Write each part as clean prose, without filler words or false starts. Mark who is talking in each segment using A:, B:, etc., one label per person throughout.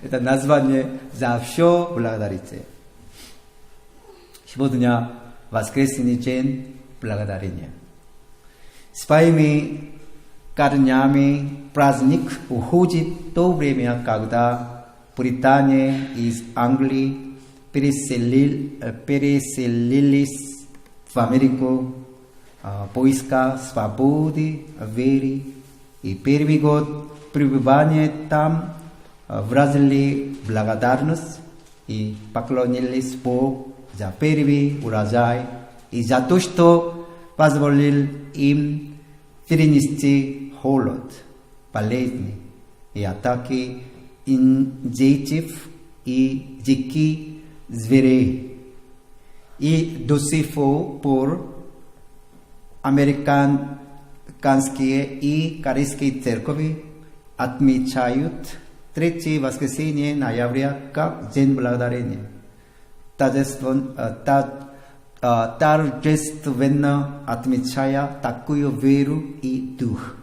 A: Это название «За все благодарите». Сегодня воскресный день благодарения. Своими корнями праздник уходит в то время, когда Британия из Англии переселились в Америку поиска свободы, веры. И первый год пребывания там выразили благодарность и поклонились Богу за первый урожай и за то, что позволил им перенести холод, болезни и атаки индейцев и диких зверей. И до сих пор американские и корейские церкви отмечают третье воскресенье ноября как День благодарения. Торжественно отмечая такую веру и дух.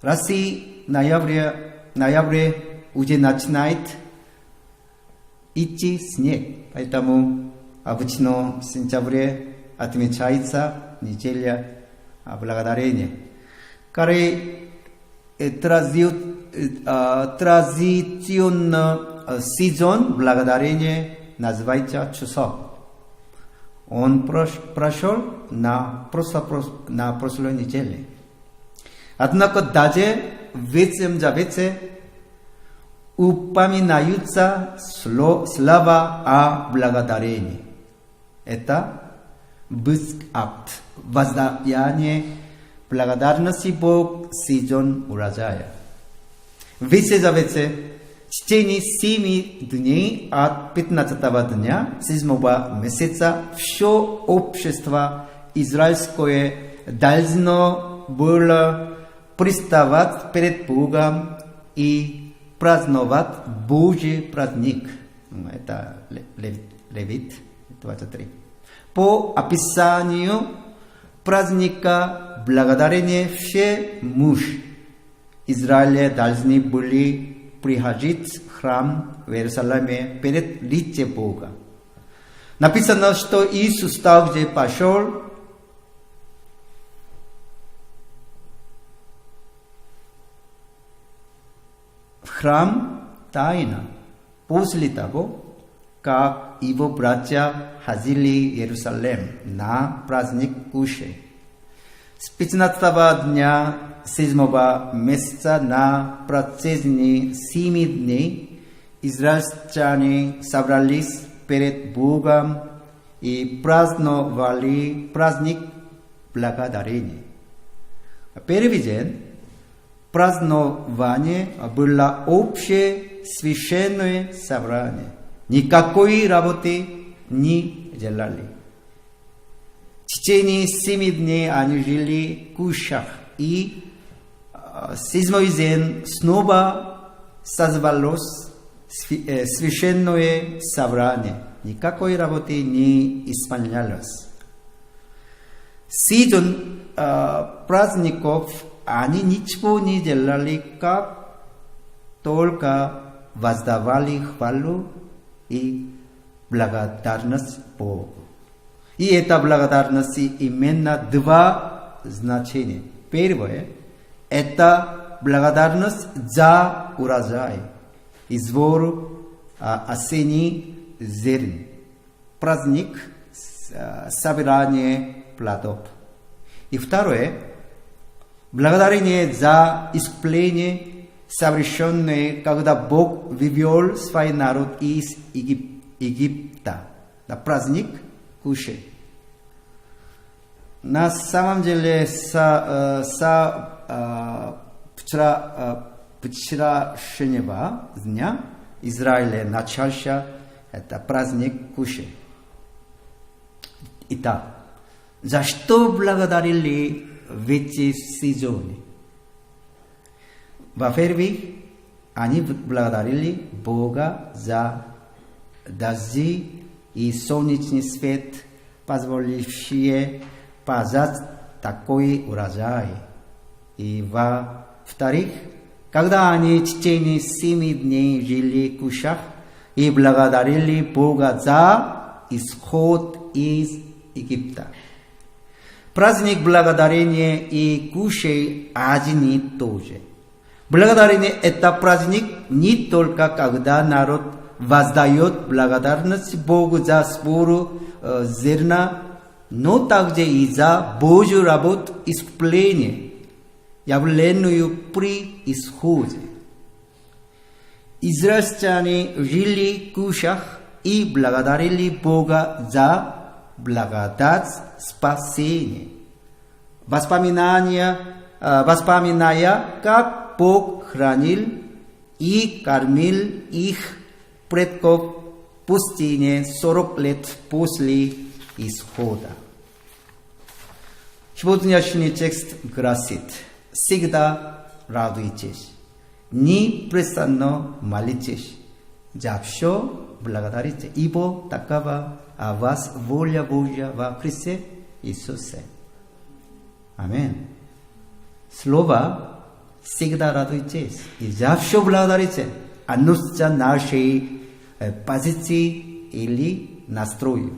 A: В России ноябре уже начинает идти снег, поэтому обычно в сентябре отмечается неделя благодарения. Традиционно сезон благодарения называется Чусок. Он прошел на прошлой неделе. Однако даже в этом завете упоминаются слова о благодарении. Это акт воздаяние благодарности Богу сезон урожая. В завете в течение 7 дней от 15-го дня 7-го месяца все общество израильское должно было приставать перед Богом и праздновать Божий праздник. Это Левит 23. По описанию праздника благодарения все мужи Израиля должны были приходить в храм в Иерусалиме перед лицем Бога. Написано, что Иисус также пошел в храм тайно после того, как его братья ходили в Иерусалим на праздник Куши. С 15-го дня 7-го месяца на протяжении 7 дней израильтяне собрались перед Богом и праздновали праздник благодарения. Первый день празднования было общее священное собрание. Никакой работы не делали. В течение 7 дней они жили в кущах, и 7-й день снова созвалось священное собрание. Никакой работы не исполнялось. Сезон праздников они ничего не делали, как только воздавали хвалу и благодарность Богу. И эта благодарность именно два значения. Первое – это благодарность за урожай и сбор осенней зерен. Праздник собирания плодов. И второе – благодарение за искупление, совершенное, когда Бог вывел свой народ из Египта. На праздник Куши. На самом деле, вчерашнего дня Израиле начался это праздник Куши. Итак, за что благодарили в эти сезоны? Во-первых, они благодарили Бога за дожди и солнечный свет, позволившие пожать такой урожай. И во-вторых, Когда они в течение 7 дней жили в кущах и благодарили Бога за исход из Египта. Праздник благодарения и кушай один и тот же. Благодарение – это праздник не только когда народ воздает благодарность Богу за сбору зерна, но также и за Божью работу искупления, явленную при исходе. Израильтяне жили в кущах и благодарили Бога за благодать спасения, воспоминая, как Бог хранил и кормил их предков в пустыне 40 лет после исхода. Сегодняшний текст гласит: всегда радуйтесь, непрестанно молитесь, за все благодарите, ибо такова о вас воля Божья во Христе Иисусе. Аминь. Слово всегда радуйтесь и за все благодарите, относится нашей позиции или настрою.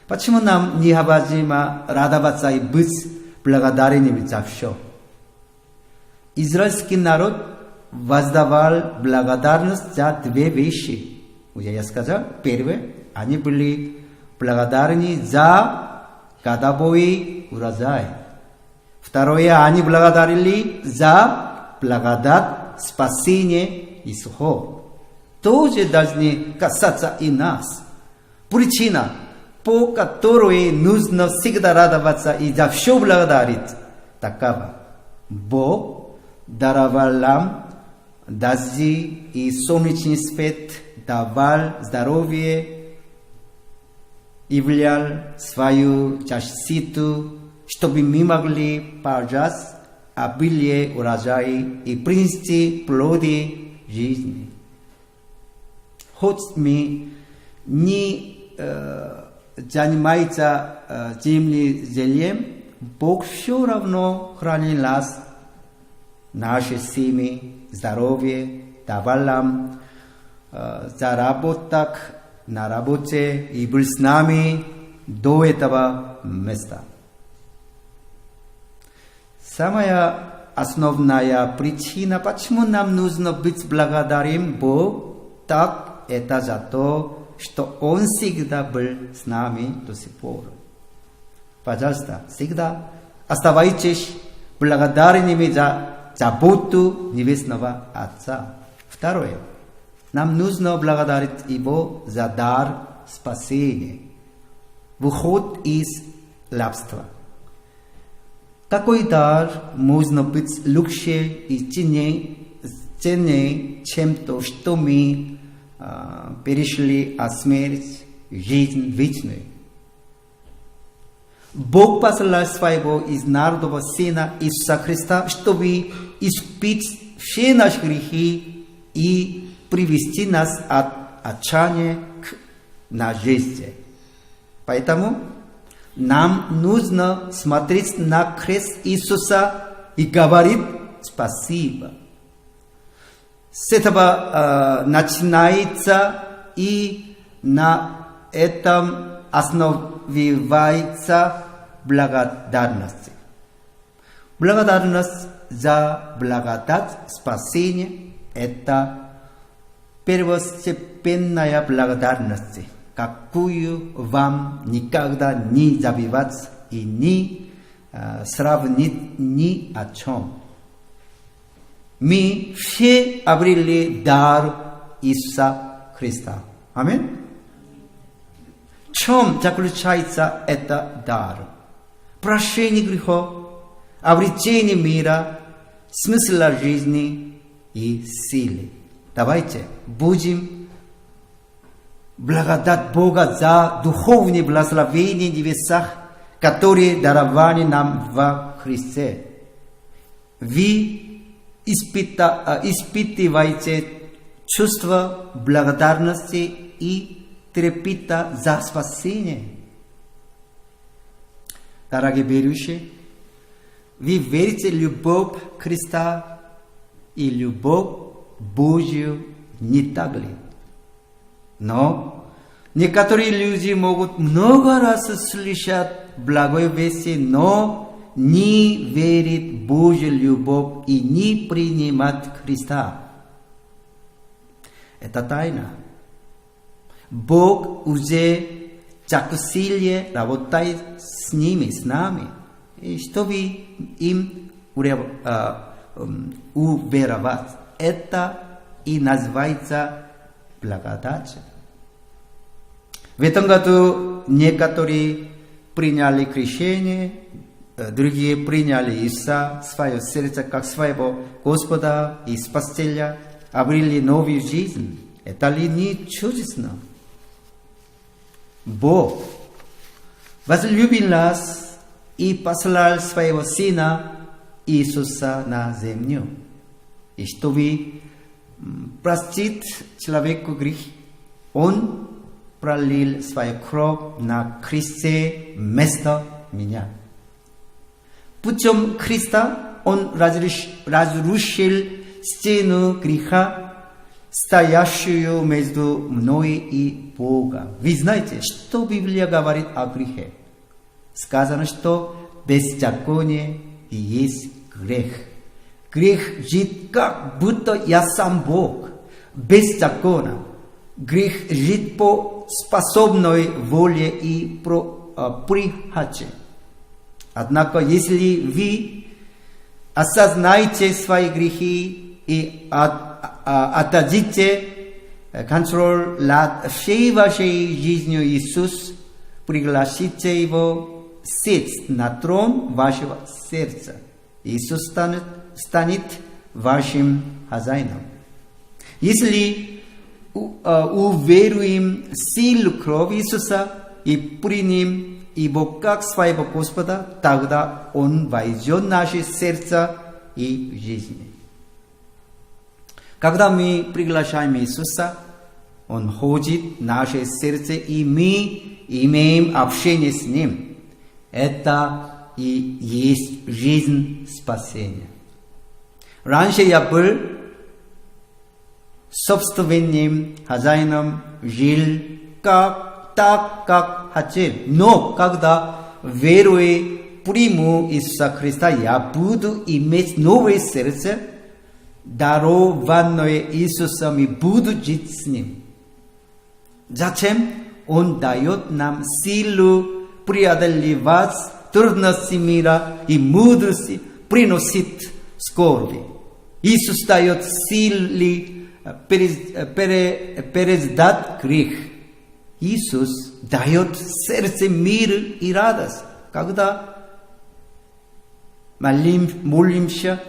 A: Почему нам необходимо радоваться и быть благодарными за все? Израильский народ воздавал благодарность за 2 вещи. Уже я сказал, первое, они были благодарны за годовой урожай. Второе, они благодарили за благодать спасения исход. Тоже должны касаться и нас. Причина, по которой нужно всегда радоваться и за все благодарить, такова: Бог даровал нам дождь и солнечный свет, давал здоровье, являл свою защиту, чтобы мы могли пожать обилие урожая и принести плоды жизни. Хоть мы не занимаемся земледелием, Бог все равно хранит нас, наши семьи, здоровье, давал нам заработок на работе и был с нами до этого места. Самая основная причина, почему нам нужно быть благодарным Богу, так это за то, что Он всегда был с нами до сих пор. Пожалуйста, всегда оставайтесь благодарными за заботу Небесного Отца. Второе. Нам нужно благодарить Его за дар спасения, выход из рабства. Такой дар можно быть лучше и ценнее, чем то, что мы перешли от смерти в жизнь вечную. Бог послал своего единородного Сына Иисуса Христа, чтобы искупить все наши грехи и привести нас от отчаяния к надежде. Поэтому нам нужно смотреть на крест Иисуса и говорить спасибо. С этого начинается и на этом основывается благодарность. Благодарность за благодать спасения – это первостепенная благодарность, какую вам никогда не забывать и не сравнить ни о чем. Мы все обрели дар Иисуса Христа. Аминь. В чем заключается этот дар? Прощение грехов, обретение мира, смысла жизни и силы. Давайте будем благодарить Бога за духовные благословения в небесах, которые дарованы нам во Христе. Вы испытываете чувство благодарности и трепета за спасение. Дорогие верующие, вы верите в любовь Христа и любовь Божью не так ли? Но некоторые люди могут много раз слышать благой вести, но не верят в Божью любовь и не принимают Христа. Это тайна. Бог уже 자꾸 сильнее работает с ними, с нами, чтобы им уверовать. Это и называется благодать. В этом году некоторые приняли крещение, другие приняли Иисуса в свое сердце как своего Господа и Спасителя, обрели новую жизнь. Это ли не чудесно? Бог возлюбил нас и послал своего Сына Иисуса на землю, и чтобы простить человеку грех, Он пролил свою кровь на кресте вместо меня. Путем Христа Он разрушил стену греха, стоящую между мной и Богом. Вы знаете, что Библия говорит о грехе? Сказано, что беззаконие есть грех. Грех жить как будто я сам Бог, беззаконно. Грех жить по способной воле и прихоти. Однако, если вы осознаете свои грехи и отдадите контроль над всей вашей жизнью Иисус, пригласите Его сесть на трон вашего сердца. Иисус станет вашим хозяином. Если уверуем в силу крови Иисуса и примем Его как своего Господа, тогда Он войдет в наше сердце и жизнь. Когда мы приглашаем Иисуса, Он ходит в наше сердце, и мы имеем общение с Ним. Это и есть жизнь спасения. Раньше я был собственным хозяином, жил так, как хотел. Но когда веруя приму Иисуса Христа, я буду иметь новое сердце, дарованное Иисусом, и буду жить с Ним. Затем Он дает нам силу преодолевать трудности мира и мудрость приносит скорби. Иисус дает силы переждать грех. Иисус дает сердце мир и радость, когда молимся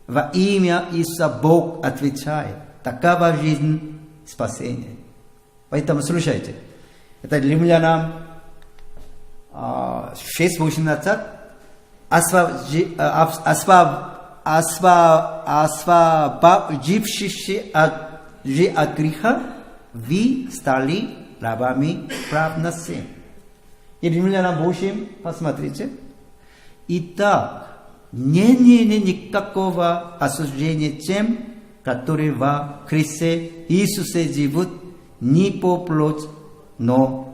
A: во имя Иисуса, Бог отвечает. Такова жизнь спасения. Поэтому слушайте. Это Римлянам 6:18. Освободившись от греха, вы стали рабами праведности. И Римлянам 8, посмотрите. Итак, нет никакого осуждения тем, которые во Христе Иисусе живут не по плоти, но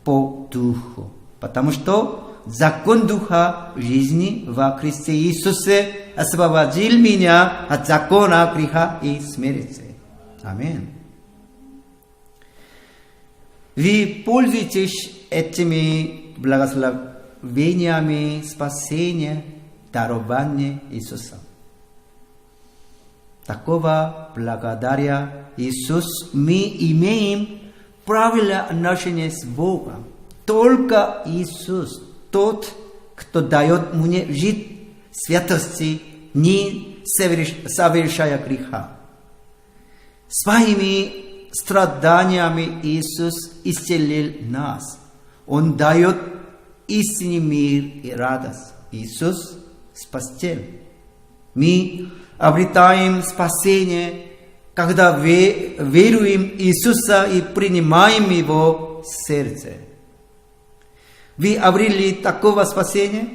A: по духу. Потому что закон духа жизни во Христе Иисусе освободил меня от закона греха и смерти. Аминь. Вы пользуетесь этими благословениями спасения, дарования Иисуса. Такого благодаря Иисус мы имеем правильное отношение с Богом. Только Иисус, тот, кто дает мне жить в святости, не совершая греха. Своими страданиями Иисус исцелил нас. Он дает истинный мир и радость. Иисус Спаситель. Мы обретаем спасение, когда веруем в Иисуса и принимаем Его в сердце. Вы обрели такого спасения?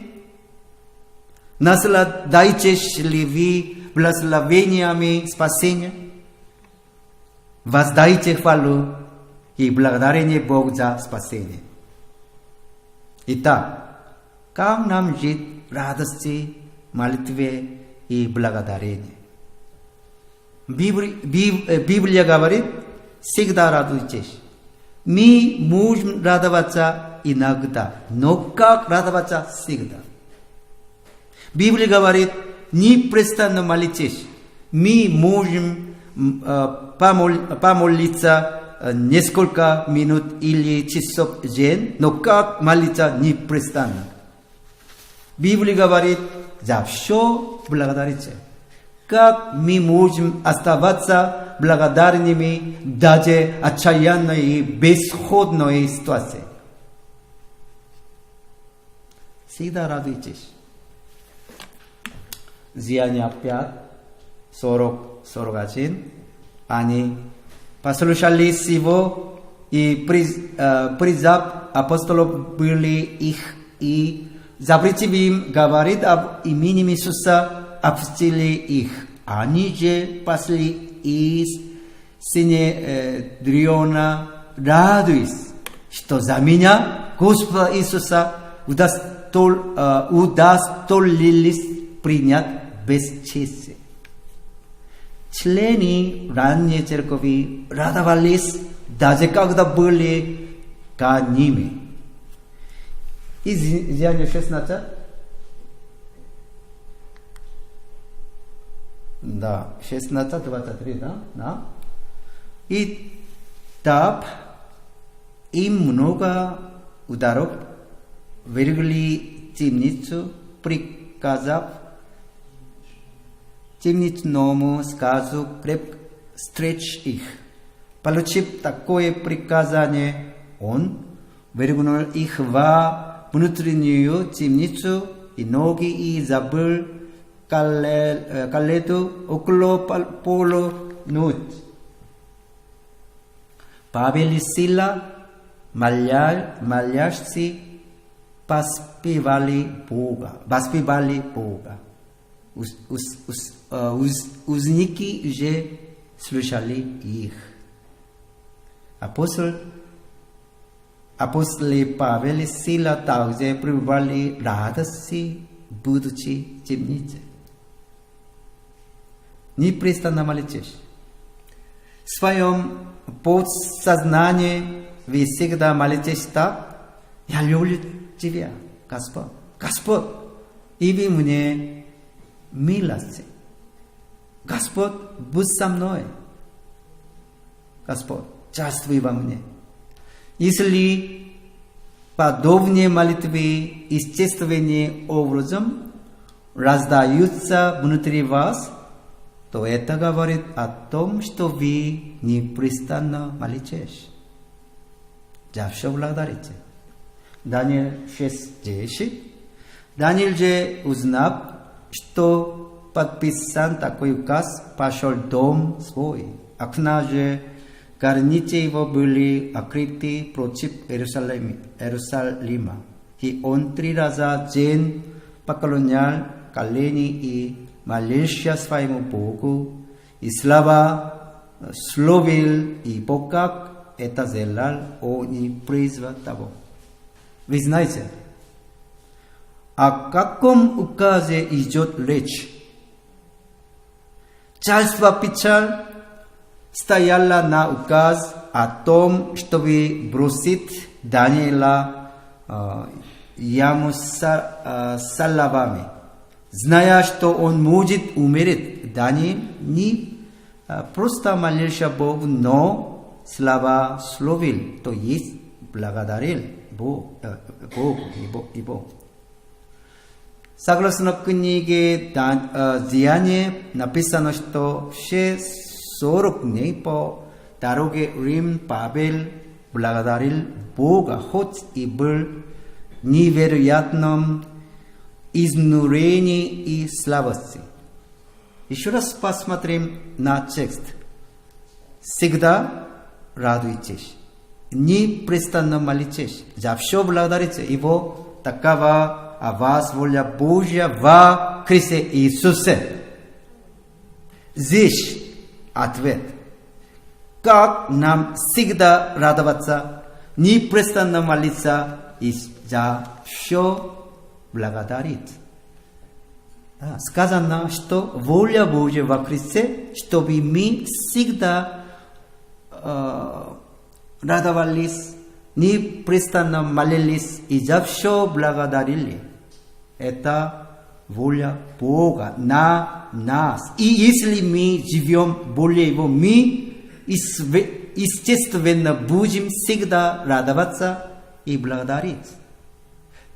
A: Наслаждаетесь ли вы благословениями спасения. Воздайте хвалу и благодарение Богу за спасение. Итак, как нам жить в радости, молитве и благодарении? Библия говорит, всегда радуйтесь. Мы можем радоваться иногда, но как радоваться всегда? Библия говорит, непрестанно молитесь. Мы можем помолиться несколько минут или часов в день, но как молиться непрестанно? Библия говорит, за все благодарите. Как мы можем оставаться благодарными даже отчаянной и бесходной ситуации? Всегда радуйтесь. Деяния 5, 41. Они послушали его, и призыв апостолов были их, и запретив им говорить об имени Иисуса, обстили их. Они же пошли из Синедриона, радуясь, что за меня Господа Иисуса удостоились принять бесчестие. Члены ранней церкви радовались, даже когда были гонимы. Из Деяния 16. Да, 16-23, да? И так им много ударов, вергли темницу, приказав темничному сказу крепко стричь их. Получив такое приказание, он вергнул их во внутреннюю темницу, и ноги и забыл калету около полуночи. Павел и Сила, молящие, воспевали Бога. Узники же слушали их. Апостолы Павел и Сила также пребывали радости, будучи в темнице. Непрестанно молитесь. В своем подсознании вы всегда молитесь так: я люблю Тебя, Господь. Господь, яви мне милость. Господь, будь со мной. Господь, царствуй во мне. Если подобные молитвы естественным образом раздаются внутри вас, то это говорит о том, что вы непрестанно молитесь. За все благодарите. Даниил 6:10. Даниил же, узнав, что подписан такой указ, пошел в дом свой. Окна же горницы его были открыты против Иерусалима. И он 3 раза день поклонял колени и молился своему Богу, и слава славил и Бога, это сделал он и призвал того. Вы знаете, о каком указе идет речь? Царство печаль стояло на указ о том, чтобы бросить Даниила яму салавами. Зная, что он может умереть, Даниил не просто молился Богу, но слава славил, то есть благодарил Богу и Богу. Согласно книге Деяния написано, что все 40 дней по дороге Рим Павел благодарил Бога, хоть и был невероятным изнурении и слабости. Еще раз посмотрим на текст. Всегда радуйтесь, непрестанно молитесь, за все благодарите Его, такова о вас воля Божья во Христе Иисусе. Здесь ответ. Как нам всегда радоваться, непрестанно молиться и за все благодарить. Сказано, что воля Божья во Христе, чтобы мы всегда радовались, непрестанно молились и за все благодарили. Это воля Бога на нас. И если мы живем более Его, мы естественно будем всегда радоваться и благодарить.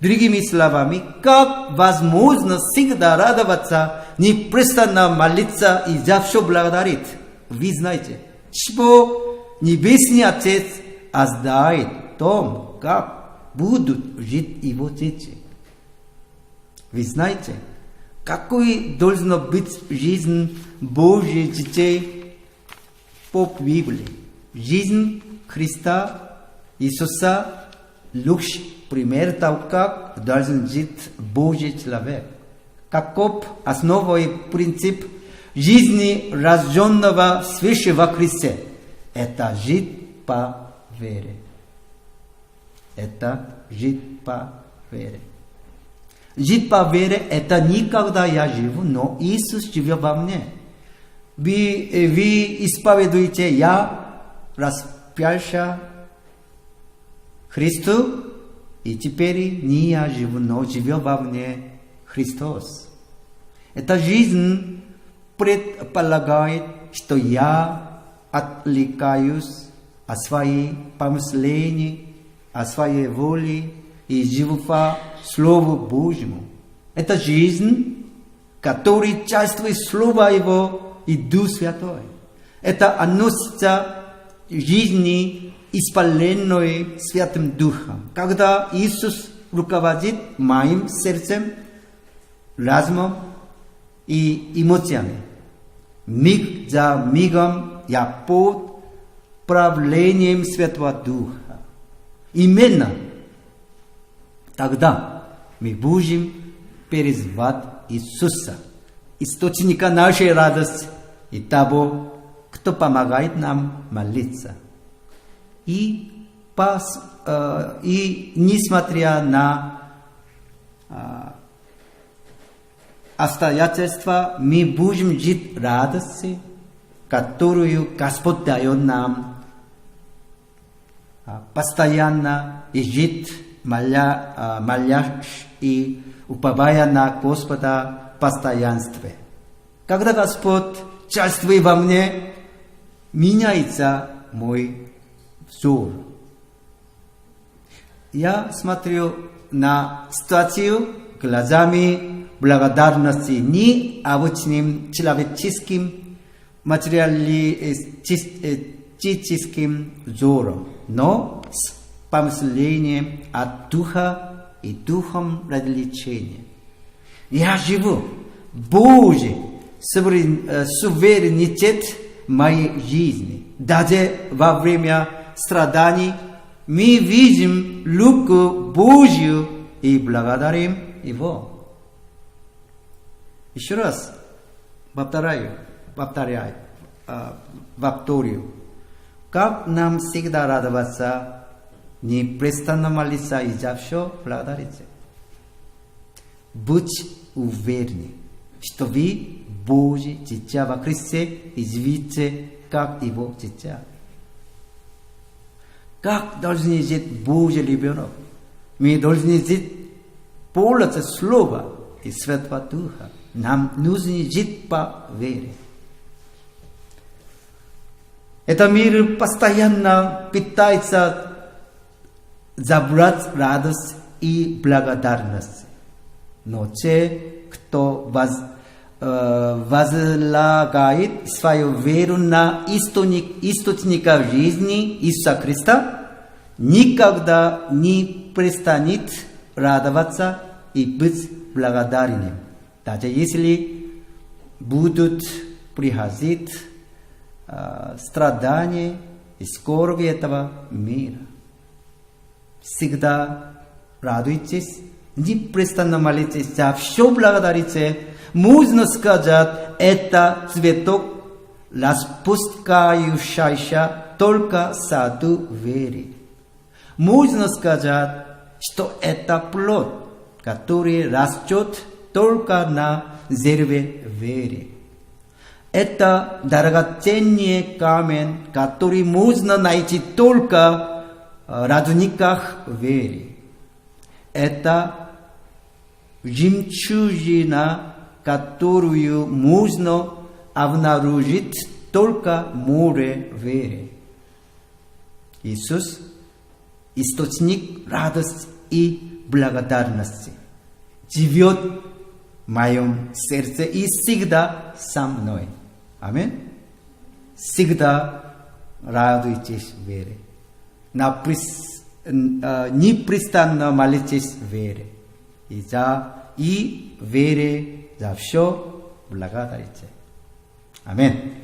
A: Другими словами, как возможно всегда радоваться, непрестанно молиться и за все благодарить? Вы знаете, что Небесный Отец ожидает о том, как будут жить Его дети. Вы знаете, какой должна быть жизнь Божьих детей по Библии? Жизнь Христа, Иисуса, лучший пример того, как должен жить Божий человек. Каков основной принцип жизни рожденного свыше во Христе? Это жить по вере. Это жить по вере. Жить по вере – это не когда я живу, но Иисус живет во мне. Вы исповедуете, я распялся Христу, и теперь не я живу, но живет во мне Христос. Эта жизнь предполагает, что я отвлекаюсь от своих помышлений, от своей воли и живу по Слову Божьему. Это жизнь, которая чувствует Слово Его и Дух Святой. Это относится к жизни, исполненной Святым Духом. Когда Иисус руководит моим сердцем, разумом и эмоциями, миг за мигом я под правлением Святого Духа. Именно тогда мы будем переживать Иисуса, источника нашей радости и того, кто помогает нам молиться. И несмотря на обстоятельства, мы будем жить радостью, которую Господь дает нам, постоянно и жить, молясь и уповая на Господа в постоянстве. Когда Господь царствует во мне, меняется мой взор. Я смотрю на ситуацию глазами благодарности, не обычным человеческим, материалистическим взором, но с помышлением от Духа и Духом развлечения. Я живу Божий суверенитет моей жизни. Даже во время страданий мы видим руку Божью и благодарим Его. Еще раз повторяю. Как нам всегда радоваться, непрестанно молиться и за все благодарить. Будь уверены, что вы Божьи дитя во Христе и живите как Его дитя. Как должен жить Божий ребенок? Мы должны жить полностью Слова и Святого Духа. Нам нужно жить по вере. Этот мир постоянно пытается забрать радость и благодарность. Но те, кто возлагает свою веру на источника жизни Иисуса Христа, никогда не перестанет радоваться и быть благодарным. Даже если будут приходить страдания и скорби этого мира. Всегда радуйтесь, непрестанно молитесь, за все благодарите. Можно сказать, это цветок распускающаяся только саду веры. Можно сказать, что это плод, который растет только на дереве веры. Это драгоценный камень, который можно найти только в родниках веры. Это жемчужина, которую можно обнаружить только в море веры. Иисус – источник радости и благодарности. Живет в моем сердце и всегда со мной. Аминь. Всегда радуйтесь в вере. Непрестанно молитесь в вере. И вере за все благодарите. Аминь.